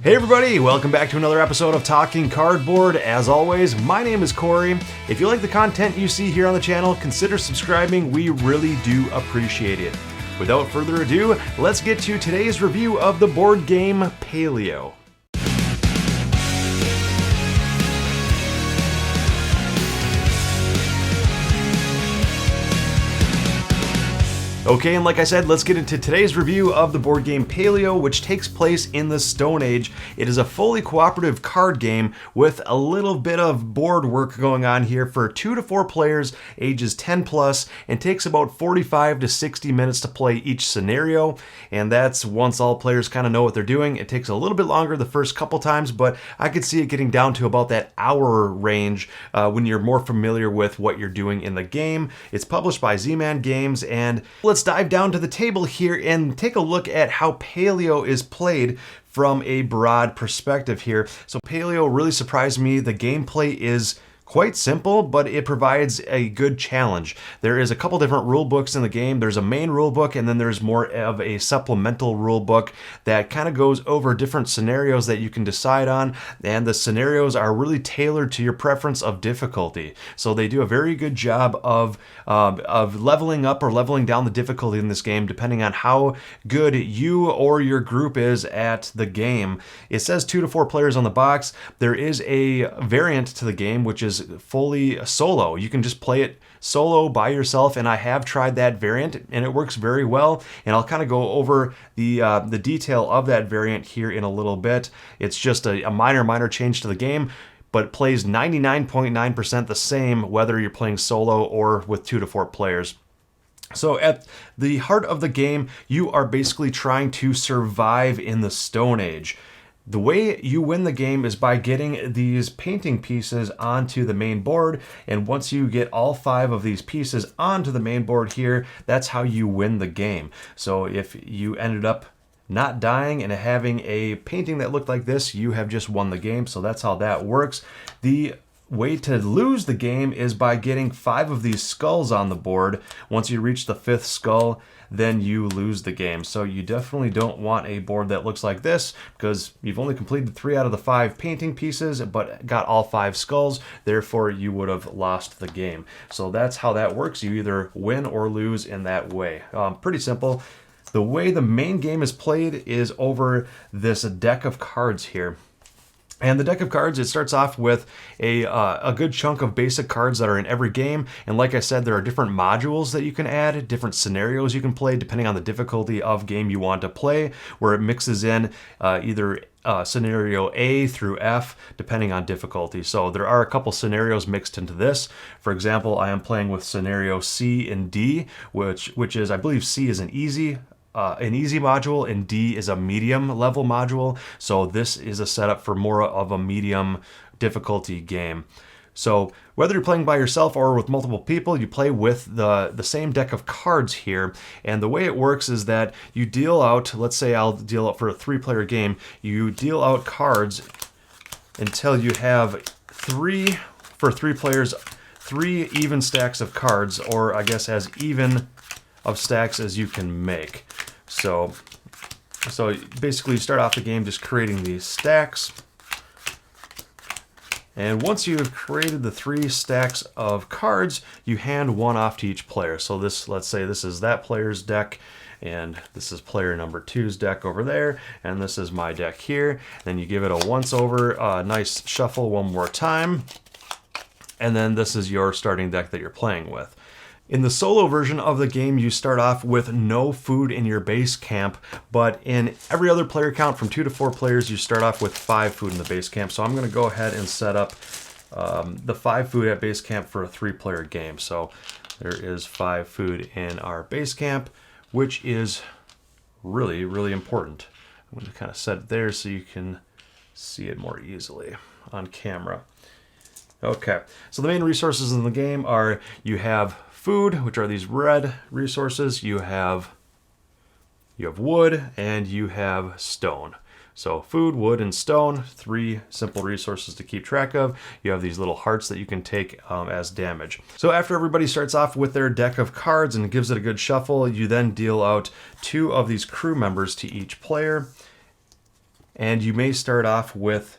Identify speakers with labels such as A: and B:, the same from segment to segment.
A: Hey everybody, welcome back to another episode of Talking Cardboard. As always, my name is Cory. If you like the content you see here on the channel, consider subscribing. We really do appreciate it. Without further ado, let's get to today's review of the board game Paleo. Okay, and like I said, let's get into today's review of the board game Paleo, which takes place in the Stone Age. It is a fully cooperative card game with a little bit of board work going on here for 2 to 4 players, ages 10 plus, and takes about 45 to 60 minutes to play each scenario. And that's once all players kind of know what they're doing. It takes a little bit longer the first couple times, but I could see it getting down to about that hour range when you're more familiar with what you're doing in the game. It's published by Z-Man Games, and let's dive down to the table here and take a look at how Paleo is played from a broad perspective here. So Paleo really surprised me. The gameplay is quite simple, but it provides a good challenge. There is a couple different rule books in the game. There's a main rule book, and then there's more of a supplemental rule book that kind of goes over different scenarios that you can decide on, and the scenarios are really tailored to your preference of difficulty. So they do a very good job of leveling up or leveling down the difficulty in this game depending on how good you or your group is at the game. It says 2 to 4 players on the box. There is a variant to the game which is fully solo. You can just play it solo by yourself, and I have tried that variant and it works very well, and I'll kind of go over the detail of that variant here in a little bit. It's just a minor change to the game, but it plays 99.9% the same whether you're playing solo or with 2 to 4 players. So at the heart of the game, you are basically trying to survive in the Stone Age. The way you win the game is by getting these painting pieces onto the main board, and once you get all 5 of these pieces onto the main board here, that's how you win the game. So if you ended up not dying and having a painting that looked like this, you have just won the game. So that's how that works. The way to lose the game is by getting 5 of these skulls on the board. Once you reach the 5th skull, then you lose the game. So you definitely don't want a board that looks like this, because you've only completed 3 out of the 5 painting pieces, but got all 5 skulls, therefore you would have lost the game. So that's how that works. You either win or lose in that way. Pretty simple. The way the main game is played is over this deck of cards here. And the deck of cards, it starts off with a good chunk of basic cards that are in every game. And like I said, there are different modules that you can add, different scenarios you can play depending on the difficulty of game you want to play, where it mixes in either scenario A through F, depending on difficulty. So there are a couple scenarios mixed into this. For example, I am playing with scenario C and D, which is, I believe C is an easy module and D is a medium level module. So this is a setup for more of a medium difficulty game. So whether you're playing by yourself or with multiple people, you play with the same deck of cards here. And the way it works is that you deal out, let's say I'll deal out for a 3-player game, you deal out cards until you have 3, for 3 players, 3 even stacks of cards, or I guess as even of stacks as you can make. So basically you start off the game just creating these stacks. And once you have created the 3 stacks of cards, you hand 1 off to each player. So this, let's say this is that player's deck, and this is player number 2's deck over there, and this is my deck here. Then you give it a once over, nice shuffle one more time. And then this is your starting deck that you're playing with. In the solo version of the game, you start off with no food in your base camp, but in every other player count from 2 to 4 players, you start off with 5 food in the base camp. So I'm going to go ahead and set up the 5 food at base camp for a 3-player game. So there is 5 food in our base camp, which is really, really important. I'm going to kind of set it there so you can see it more easily on camera. Okay, so the main resources in the game are, you have food, which are these red resources, you have wood, and you have stone. So food, wood, and stone, 3 simple resources to keep track of. You have these little hearts that you can take as damage. So after everybody starts off with their deck of cards and gives it a good shuffle, you then deal out 2 of these crew members to each player. And you may start off with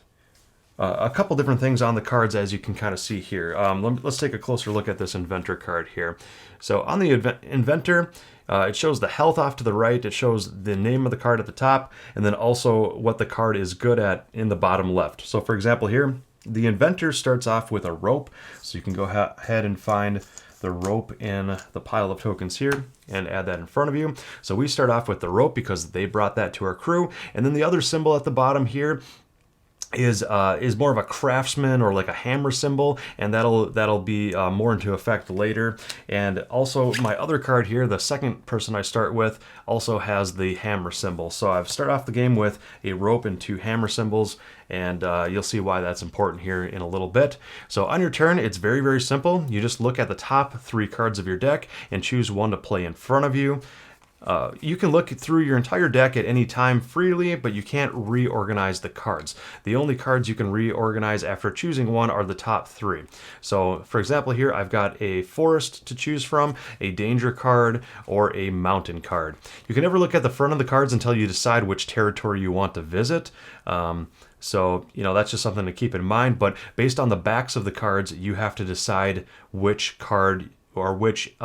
A: a couple different things on the cards, as you can kind of see here. Let's take a closer look at this Inventor card here. So on the Inventor, it shows the health off to the right, it shows the name of the card at the top, and then also what the card is good at in the bottom left. So for example here, the Inventor starts off with a rope, so you can go ahead and find the rope in the pile of tokens here and add that in front of you. So we start off with the rope because they brought that to our crew, and then the other symbol at the bottom here is more of a craftsman or like a hammer symbol, and that'll be more into effect later. And also my other card here, the second person I start with, also has the hammer symbol. So I've started off the game with a rope and 2 hammer symbols, and you'll see why that's important here in a little bit. So on your turn, it's very, very simple. You just look at the top 3 cards of your deck and choose one to play in front of you. You can look through your entire deck at any time freely, but you can't reorganize the cards. The only cards you can reorganize after choosing one are the top 3. So for example here, I've got a forest to choose from, a danger card, or a mountain card. You can never look at the front of the cards until you decide which territory you want to visit. So, that's just something to keep in mind, but based on the backs of the cards, you have to decide which card or which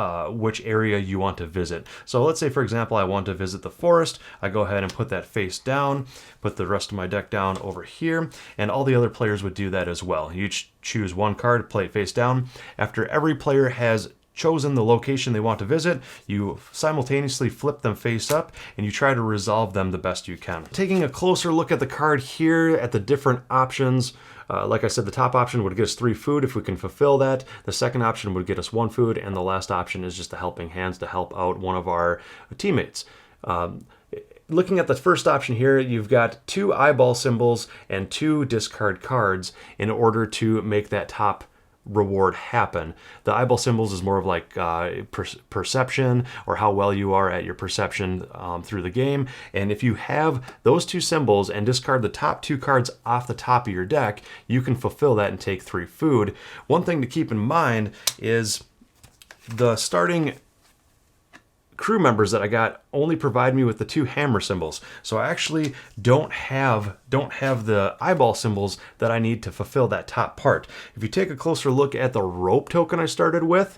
A: area you want to visit. So let's say, for example, I want to visit the forest. I go ahead and put that face down, put the rest of my deck down over here, and all the other players would do that as well. You each choose one card, play it face down. After every player has chosen the location they want to visit, you simultaneously flip them face up and you try to resolve them the best you can. Taking a closer look at the card here, at the different options, like I said, the top option would get us 3 food if we can fulfill that. The second option would get us 1 food, and the last option is just the helping hands to help out one of our teammates. Looking at the first option here, you've got 2 eyeball symbols and 2 discard cards in order to make that top reward happen. The eyeball symbols is more of like perception, or how well you are at your perception through the game. And if you have those 2 symbols and discard the top 2 cards off the top of your deck, you can fulfill that and take 3 food. One thing to keep in mind is the starting crew members that I got only provide me with the 2 hammer symbols. So I actually don't have the eyeball symbols that I need to fulfill that top part. If you take a closer look at the rope token I started with,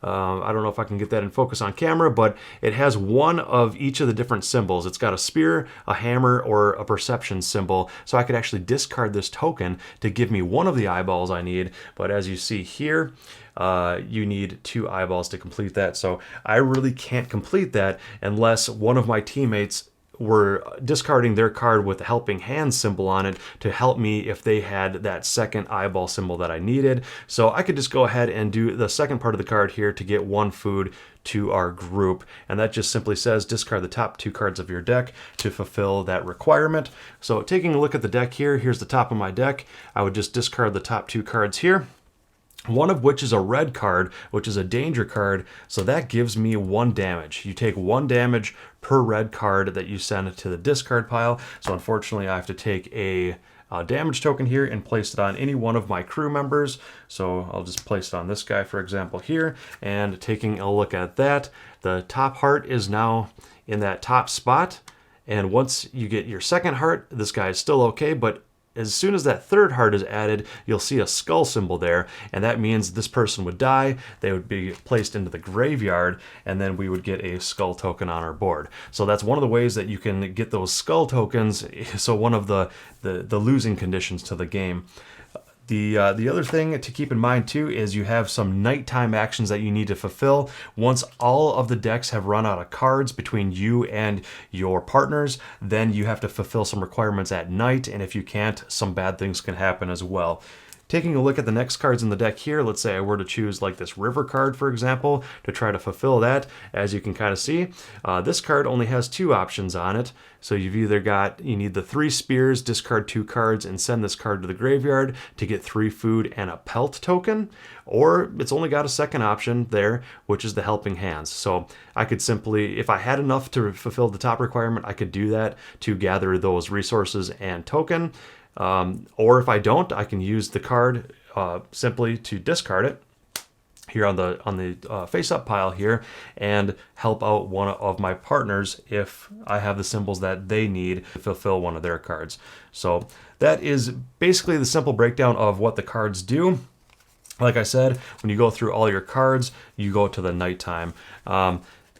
A: I don't know if I can get that in focus on camera, but it has one of each of the different symbols. It's got a spear, a hammer, or a perception symbol. So I could actually discard this token to give me one of the eyeballs I need. But as you see here, you need 2 eyeballs to complete that. So I really can't complete that unless one of my teammates were discarding their card with the helping hand symbol on it to help me if they had that second eyeball symbol that I needed. So I could just go ahead and do the second part of the card here to get 1 food to our group, and that just simply says discard the top 2 cards of your deck to fulfill that requirement. So taking a look at the deck here, here's the top of my deck. I would just discard the top 2 cards here, one of which is a red card, which is a danger card, so that gives me 1 damage. You take 1 damage per red card that you send to the discard pile. So unfortunately I have to take a damage token here and place it on any one of my crew members. So I'll just place it on this guy, for example, here. And taking a look at that, the top heart is now in that top spot. And once you get your second heart, this guy is still okay, but as soon as that third heart is added, you'll see a skull symbol there, and that means this person would die, they would be placed into the graveyard, and then we would get a skull token on our board. So that's one of the ways that you can get those skull tokens, so one of the losing conditions to the game. The other thing to keep in mind too is you have some nighttime actions that you need to fulfill. Once all of the decks have run out of cards between you and your partners, then you have to fulfill some requirements at night, and if you can't, some bad things can happen as well. Taking a look at the next cards in the deck here, let's say I were to choose like this river card, for example, to try to fulfill that. As you can kind of see, this card only has 2 options on it. So you've either got, you need the 3 spears, discard 2 cards, and send this card to the graveyard to get 3 food and a pelt token, or it's only got a second option there, which is the helping hands. So I could simply, if I had enough to fulfill the top requirement, I could do that to gather those resources and token. Or if I don't, I can use the card simply to discard it here on the face-up pile here and help out one of my partners if I have the symbols that they need to fulfill one of their cards. So that is basically the simple breakdown of what the cards do. Like I said, when you go through all your cards, you go to the nighttime.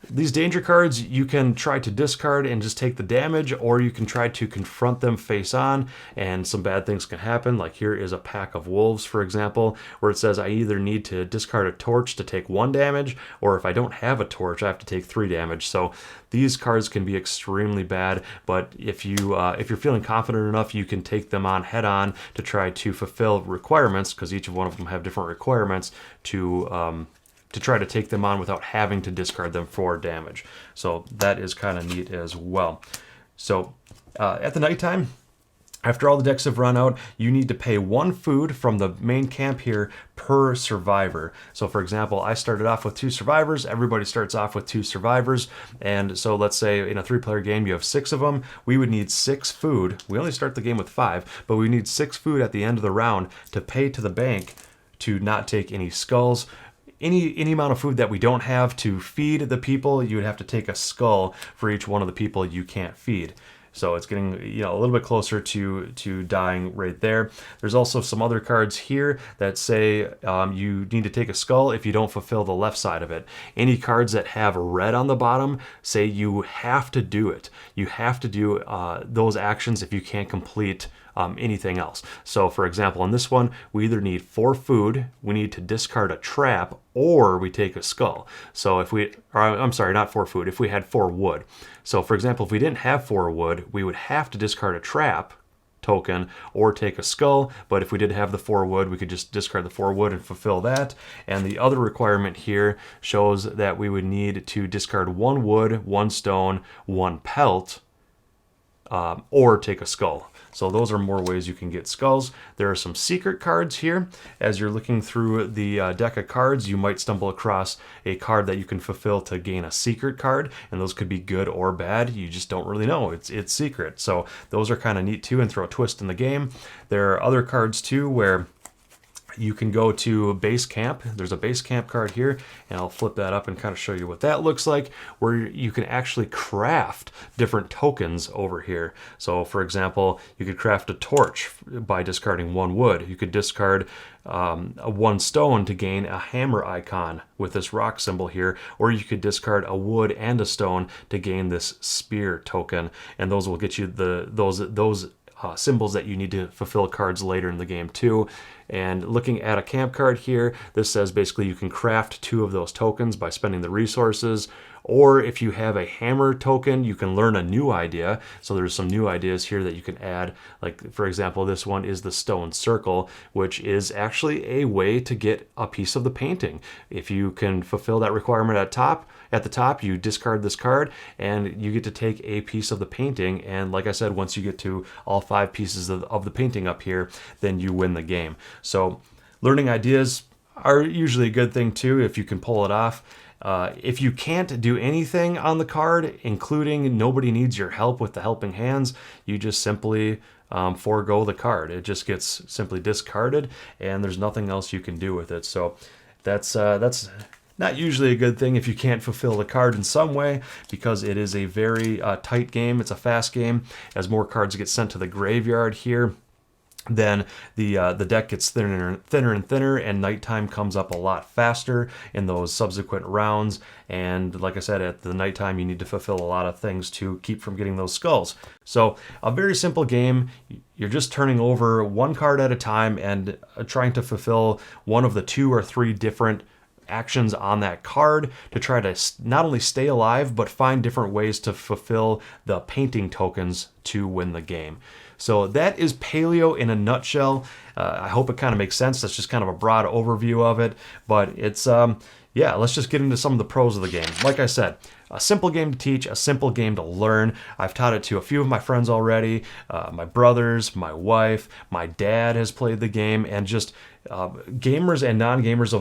A: These danger cards, you can try to discard and just take the damage, or you can try to confront them face on, and some bad things can happen. Like here is a pack of wolves, for example, where it says I either need to discard a torch to take 1 damage, or if I don't have a torch, I have to take 3 damage. So these cards can be extremely bad, but if you're feeling confident enough, you can take them on head on to try to fulfill requirements, because each one of them have different requirements to try to take them on without having to discard them for damage. So that is kind of neat as well. So at the nighttime, after all the decks have run out, you need to pay 1 food from the main camp here per survivor. So for example, I started off with 2 survivors. Everybody starts off with 2 survivors. And so let's say in a 3-player game, you have 6 of them. We would need 6 food. We only start the game with 5, but we need 6 food at the end of the round to pay to the bank to not take any skulls. Any amount of food that we don't have to feed the people, you would have to take a skull for each one of the people you can't feed. So it's getting a little bit closer to dying right there. There's also some other cards here that say you need to take a skull if you don't fulfill the left side of it. Any cards that have red on the bottom say you have to do it. You have to do those actions if you can't complete anything else. So for example, on this one, we either need 4 food, we need to discard a trap, or we take a skull. So I'm sorry, not 4 food, if we had 4 wood. So for example, if we didn't have 4 wood, we would have to discard a trap token or take a skull, but if we did have the 4 wood, we could just discard the 4 wood and fulfill that. And the other requirement here shows that we would need to discard 1 wood, 1 stone, 1 pelt, or take a skull. So those are more ways you can get skulls. There are some secret cards here. As you're looking through the deck of cards, you might stumble across a card that you can fulfill to gain a secret card, and those could be good or bad. You just don't really know. It's secret. So those are kind of neat too and throw a twist in the game. There are other cards too where you can go to base camp. There's a base camp card here, and I'll flip that up and kind of show you what that looks like, where you can actually craft different tokens over here. So for example, you could craft a torch by discarding 1 wood. You could discard 1 stone to gain a hammer icon with this rock symbol here, or you could discard a wood and a stone to gain this spear token, and those will get you those symbols that you need to fulfill cards later in the game too. And looking at a camp card here, this says basically you can craft 2 of those tokens by spending the resources, or if you have a hammer token, you can learn a new idea. So there's some new ideas here that you can add. Like for example, this one is the stone circle, which is actually a way to get a piece of the painting. If you can fulfill that requirement at the top, you discard this card and you get to take a piece of the painting. And like I said, once you get to all 5 pieces of the painting up here, then you win the game. So learning ideas are usually a good thing too if you can pull it off. If you can't do anything on the card, including nobody needs your help with the helping hands, you just simply forego the card. It just gets simply discarded, and there's nothing else you can do with it. So that's not usually a good thing if you can't fulfill the card in some way, because it is a very tight game. It's a fast game. As more cards get sent to the graveyard here, then the deck gets thinner and thinner, and nighttime comes up a lot faster in those subsequent rounds. And like I said, at the nighttime, you need to fulfill a lot of things to keep from getting those skulls. So a very simple game. You're just turning over 1 card at a time and trying to fulfill one of the 2 or 3 different actions on that card to try to not only stay alive, but find different ways to fulfill the painting tokens to win the game. So that is Paleo in a nutshell. I hope it kind of makes sense. That's just kind of a broad overview of it, but it's, yeah, let's just get into some of the pros of the game. Like I said, a simple game to teach, a simple game to learn. I've taught it to a few of my friends already, my brothers, my wife, my dad has played the game, and just gamers and non-gamers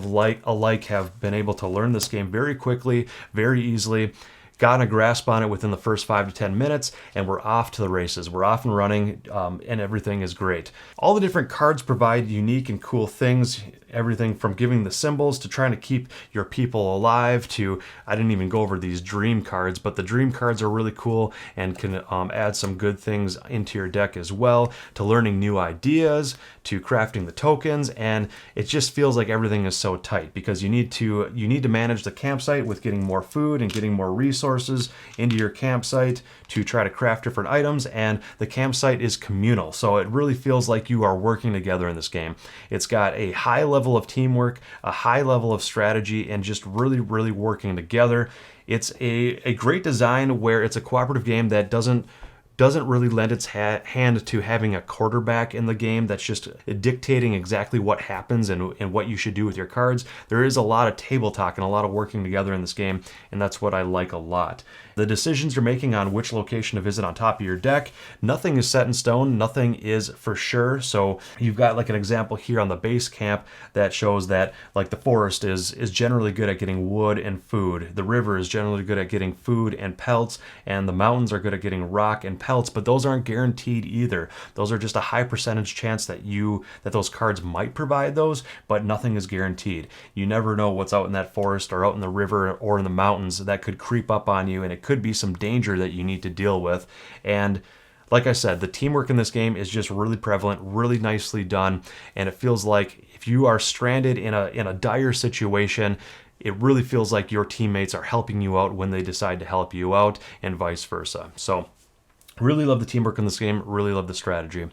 A: alike have been able to learn this game very quickly, very easily. Gotten a grasp on it within the first 5 to 10 minutes, and we're off to the races. We're off and running, and everything is great. All the different cards provide unique and cool things. everything from giving the symbols to trying to keep your people alive to, I didn't even go over these dream cards, but the dream cards are really cool and can add some good things into your deck as well, to learning new ideas, to crafting the tokens. And it just feels like everything is so tight because you need to manage the campsite with getting more food and getting more resources into your campsite to try to craft different items. And the campsite is communal, so it really feels like you are working together in this game. It's got a high level of teamwork, a high level of strategy, and just really working together. It's a great design where it's a cooperative game that doesn't really lend its hand to having a quarterback in the game that's just dictating exactly what happens and what you should do with your cards. There is a lot of table talk and a lot of working together in this game, and that's what I like a lot. The decisions you're making on which location to visit on top of your deck, nothing is set in stone, nothing is for sure. So you've got like an example here on the base camp that shows that like the forest is generally good at getting wood and food. The river is generally good at getting food and pelts, and the mountains are good at getting rock and pelts, but those aren't guaranteed either. Those are just a high percentage chance that those cards might provide those, but nothing is guaranteed. You never know what's out in that forest or out in the river or in the mountains that could creep up on you, and it could be some danger that you need to deal with. And like I said, the teamwork in this game is just really prevalent, really nicely done, and it feels like if you are stranded in a dire situation, it really feels like your teammates are helping you out when they decide to help you out, and vice versa. So really love the teamwork in this game, really love the strategy.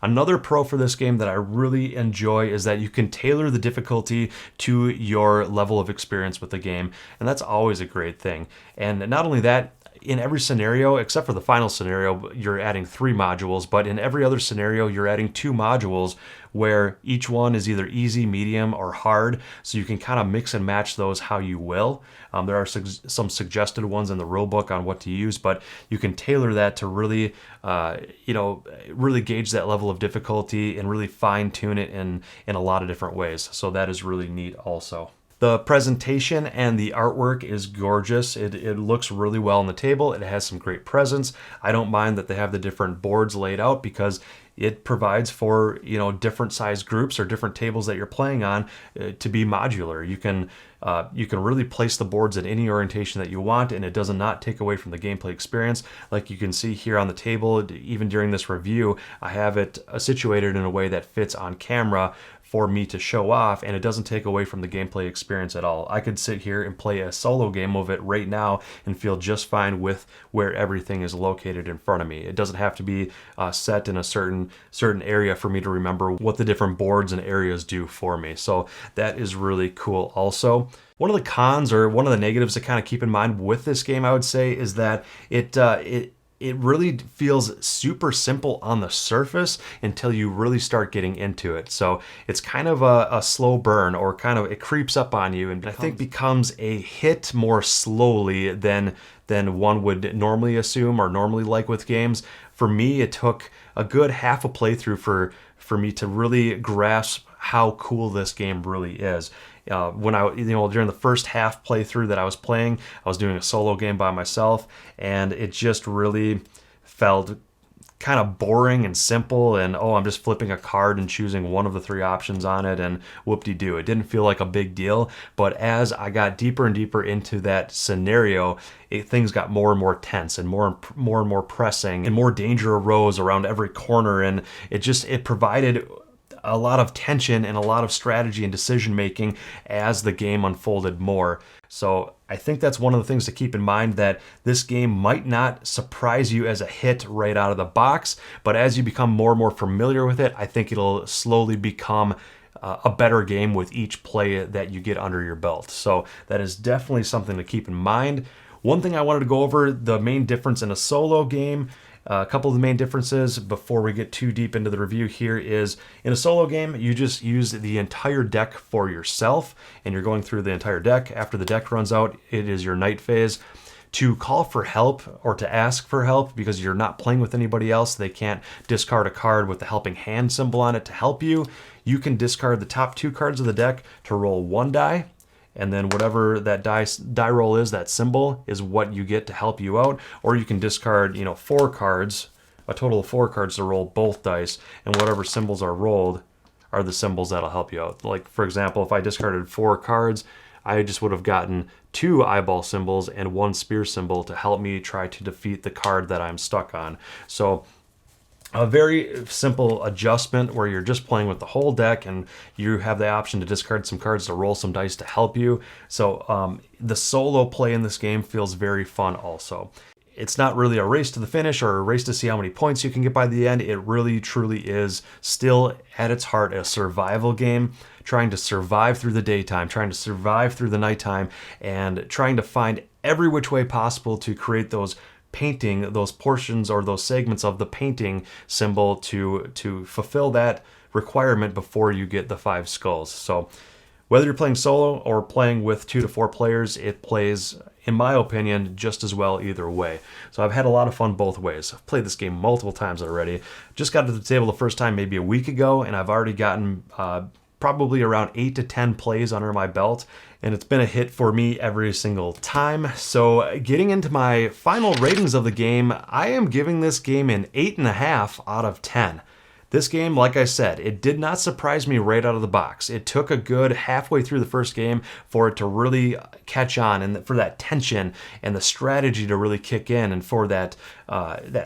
A: Another pro for this game that I really enjoy is that you can tailor the difficulty to your level of experience with the game, and that's always a great thing. And not only that, in every scenario, except for the final scenario, you're adding 3 modules, but in every other scenario, you're adding 2 modules where each one is either easy, medium, or hard, so you can kind of mix and match those how you will. There are some suggested ones in the rulebook on what to use, but you can tailor that to really, really gauge that level of difficulty and really fine-tune it in a lot of different ways. So that is really neat also. The presentation and the artwork is gorgeous. It looks really well on the table. It has some great presence. I don't mind that they have the different boards laid out because it provides for different size groups or different tables that you're playing on to be modular. You can really place the boards in any orientation that you want, and it does not take away from the gameplay experience. Like you can see here on the table, even during this review, I have it situated in a way that fits on camera for me to show off, and it doesn't take away from the gameplay experience at all. I could sit here and play a solo game of it right now and feel just fine with where everything is located in front of me. It doesn't have to be set in a certain area for me to remember what the different boards and areas do for me. So that is really cool also. One of the cons, or one of the negatives to kind of keep in mind with this game, I would say, is that it really feels super simple on the surface until you really start getting into it. So it's kind of a slow burn, or kind of it creeps up on you, and I think becomes a hit more slowly than one would normally assume or normally like with games. For me, it took a good half a playthrough for me to really grasp how cool this game really is. When during the first half playthrough that I was playing, I was doing a solo game by myself, and it just really felt kind of boring and simple, and I'm just flipping a card and choosing one of the 3 options on it, and whoop-de-doo. It didn't feel like a big deal, but as I got deeper and deeper into that scenario, things got more and more tense and more and more pressing, and more danger arose around every corner, and it provided a lot of tension and a lot of strategy and decision making as the game unfolded more. So I think that's one of the things to keep in mind, that this game might not surprise you as a hit right out of the box, but as you become more and more familiar with it, I think it'll slowly become a better game with each play that you get under your belt. So that is definitely something to keep in mind. One thing I wanted to go over, the main difference in a solo game. A couple of the main differences before we get too deep into the review here is, in a solo game, you just use the entire deck for yourself, and you're going through the entire deck. After the deck runs out, it is your night phase. To call for help or to ask for help, because you're not playing with anybody else, they can't discard a card with the helping hand symbol on it to help you. You can discard the top 2 cards of the deck to roll 1 die, and then whatever that die roll is, that symbol, is what you get to help you out. Or you can discard, 4 cards, a total of 4 cards to roll both dice, and whatever symbols are rolled are the symbols that'll help you out. Like, for example, if I discarded 4 cards, I just would have gotten 2 eyeball symbols and 1 spear symbol to help me try to defeat the card that I'm stuck on. So a very simple adjustment where you're just playing with the whole deck, and you have the option to discard some cards to roll some dice to help you. So the solo play in this game feels very fun also. It's not really a race to the finish or a race to see how many points you can get by the end. It really, truly is still at its heart a survival game, trying to survive through the daytime, trying to survive through the nighttime, and trying to find every which way possible to create those painting, those portions or those segments of the painting symbol to fulfill that requirement before you get the 5 skulls. So whether you're playing solo or playing with 2 to 4 players, it plays, in my opinion, just as well either way. So I've had a lot of fun both ways. I've played this game multiple times already. Just got to the table the first time maybe a week ago, and I've already gotten probably around 8 to 10 plays under my belt, and it's been a hit for me every single time. So getting into my final ratings of the game, I am giving this game an 8.5 out of 10. This game, like I said, it did not surprise me right out of the box. It took a good halfway through the first game for it to really catch on, and for that tension and the strategy to really kick in, and for that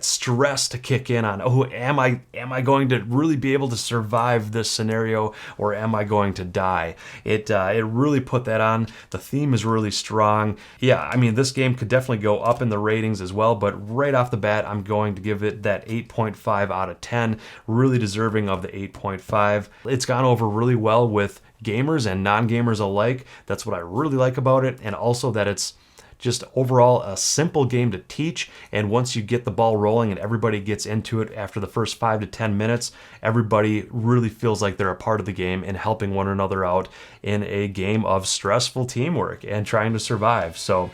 A: stress to kick in on, oh, am I going to really be able to survive this scenario, or am I going to die? It really put that on. The theme is really strong. Yeah, I mean, this game could definitely go up in the ratings as well, but right off the bat, I'm going to give it that 8.5 out of 10. Really deserving of the 8.5. It's gone over really well with gamers and non-gamers alike. That's what I really like about it, and also that it's just overall a simple game to teach, and once you get the ball rolling and everybody gets into it after the first 5 to 10 minutes, everybody really feels like they're a part of the game and helping one another out in a game of stressful teamwork and trying to survive. So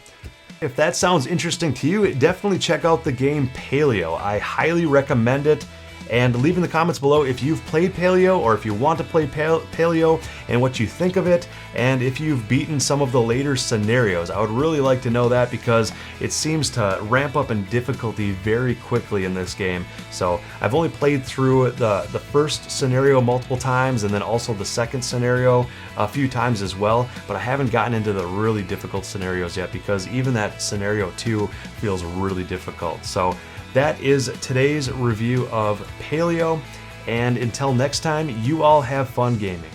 A: if that sounds interesting to you, definitely check out the game Paleo. I highly recommend it. And leave in the comments below if you've played Paleo, or if you want to play Paleo and what you think of it, and if you've beaten some of the later scenarios. I would really like to know that, because it seems to ramp up in difficulty very quickly in this game. So I've only played through the first scenario multiple times, and then also the second scenario a few times as well, but I haven't gotten into the really difficult scenarios yet, because even that scenario 2 feels really difficult. So that is today's review of Paleo, and until next time, you all have fun gaming.